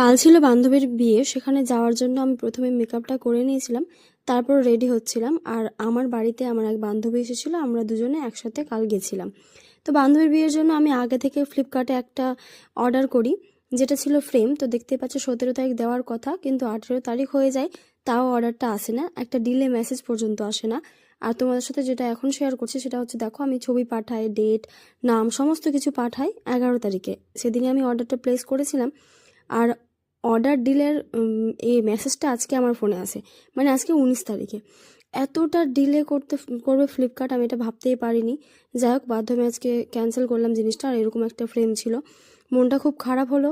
কাল ছিল বান্ধবীর বিয়ে, সেখানে যাওয়ার জন্য আমি প্রথমে মেকআপটা করে নিয়েছিলাম, তারপর রেডি হচ্ছিলাম। আর আমার বাড়িতে আমার এক বান্ধবী এসেছিলো, আমরা দুজনে একসাথে কাল গেছিলাম। তো বান্ধবীর বিয়ের জন্য আমি আগে থেকে ফ্লিপকার্টে একটা অর্ডার করি, যেটা ছিল ফ্রেম। তো দেখতে পাচ্ছ 17 তারিখ দেওয়ার কথা, কিন্তু 18 তারিখ হয়ে যায়, তাও অর্ডারটা আসে না, একটা ডিলে মেসেজ পর্যন্ত আসে না। আর তোমাদের সাথে যেটা এখন শেয়ার করছি সেটা হচ্ছে, দেখো আমি ছবি পাঠাই, ডেট, নাম সমস্ত কিছু পাঠাই 11 তারিখে। সেদিনই আমি অর্ডারটা প্লেস করেছিলাম। আর অর্ডার ডিলের এই মেসেজটা আজকে আমার ফোনে আসে, মানে আজকে 19 তারিখে। এতটা ডিলে করবে ফ্লিপকার্ট, আমি এটা ভাবতেই পারিনি। যাই হোক, বাধ্য হয়ে আজকে ক্যান্সেল করলাম জিনিসটা। আর এরকম একটা ফ্রেম ছিল, মনটা খুব খারাপ হলো।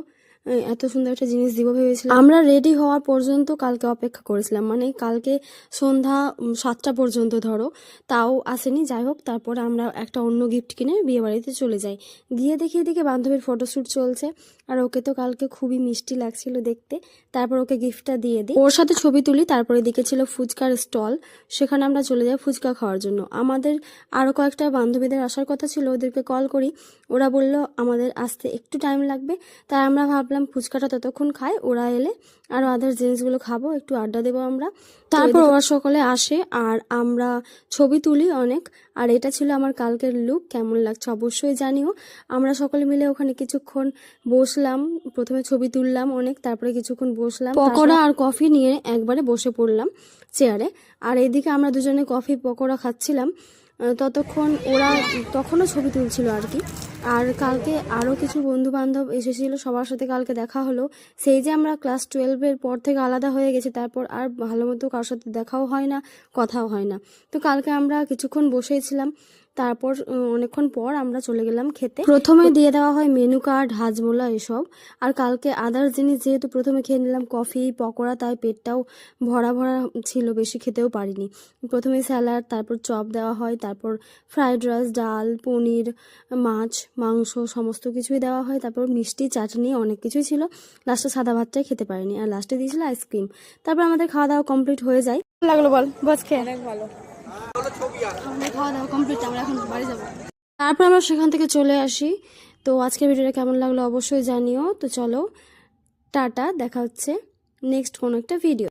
এত সুন্দর একটা জিনিস দিব ভেবেছিলাম। আমরা রেডি হওয়া পর্যন্ত কালকে অপেক্ষা করেছিলাম, মানে কালকে সন্ধ্যা 7টা পর্যন্ত ধরো, তাও আসেনি। যাই হোক, তারপরে আমরা একটা অন্য গিফট কিনে বিয়ে বাড়িতে চলে যাই। গিয়ে দেখি এদিকে বান্ধবীর ফটোশ্যুট চলছে, আর ওকে তো কালকে খুবই মিষ্টি লাগছিল দেখতে। তারপর ওকে গিফটটা দিয়ে দিই, ওর সাথে ছবি তুলি। তারপরে এদিকে ছিল ফুচকার স্টল, সেখানে আমরা চলে যাই ফুচকা খাওয়ার জন্য। আমাদের আরও কয়েকটা বান্ধবীদের আসার কথা ছিল, ওদেরকে কল করি, ওরা বলল আমাদের আসতে একটু টাইম লাগবে। তাই আমরা ভাবলাম ফুচকাটা ততক্ষণ খাই, ওরা এলে আরও আদার জিনিসগুলো খাবো, একটু আড্ডা দেবো আমরা। তারপর ওরা সকলে আসে আর আমরা ছবি তুলি অনেক। আর এটা ছিল আমার কালকের লুক, কেমন লাগছে অবশ্যই জানিও। আমরা সকলে মিলে ওখানে কিছুক্ষণ বসলাম, প্রথমে ছবি তুললাম অনেক, তারপরে কিছুক্ষণ বসলাম, পকোড়া আর কফি নিয়ে একবারে বসে পড়লাম চেয়ারে। আর এদিকে আমরা দুজনে কফি পকোড়া খাচ্ছিলাম, ততক্ষণ ওরা তখনও ছবি তুলছিল আর কি। আর কালকে আরও কিছু বন্ধু বান্ধব এসেছিলো, সবার সাথে কালকে দেখা হলো। সেই যে আমরা ক্লাস 12-এর পর থেকে আলাদা হয়ে গেছি, তারপর আর ভালো মতো কারোর সাথে দেখাও হয় না, কথাও হয় না। তো কালকে আমরা কিছুক্ষণ বসেছিলাম, তারপর অনেকক্ষণ পর আমরা চলে গেলাম খেতে। প্রথমে দিয়ে দেওয়া হয় মেনু কার্ড, হাজমোলা এসব। আর কালকে আদার্স জিনিস যেহেতু প্রথমে খেয়ে নিলাম কফি পকোড়া, তাই পেটটাও ভরা ভরা ছিল, বেশি খেতেও পারিনি। প্রথমে স্যালাড, তারপর চপ দেওয়া হয়, তারপর ফ্রাইড রাইস, ডাল, পনির, মাছ, মাংস সমস্ত কিছুই দেওয়া হয়, তারপর মিষ্টি, চাটনি, অনেক কিছুই ছিল। লাস্টে সাদা ভাতটাই খেতে পারিনি, আর লাস্টে দিয়েছিল আইসক্রিম। তারপর আমাদের খাওয়া দাওয়া কমপ্লিট হয়ে যায়। লাগলো বল, বস খেয়ে অনেক ভালো। আমাদের খাওয়া দাওয়া কমপ্লিট, আমরা এখন বাড়ি যাবো। তারপর আমরা সেখান থেকে চলে আসি। তো আজকের ভিডিওটা কেমন লাগলো অবশ্যই জানিও। তো চলো, টাটা, দেখা হচ্ছে নেক্সট কোনো একটা ভিডিও।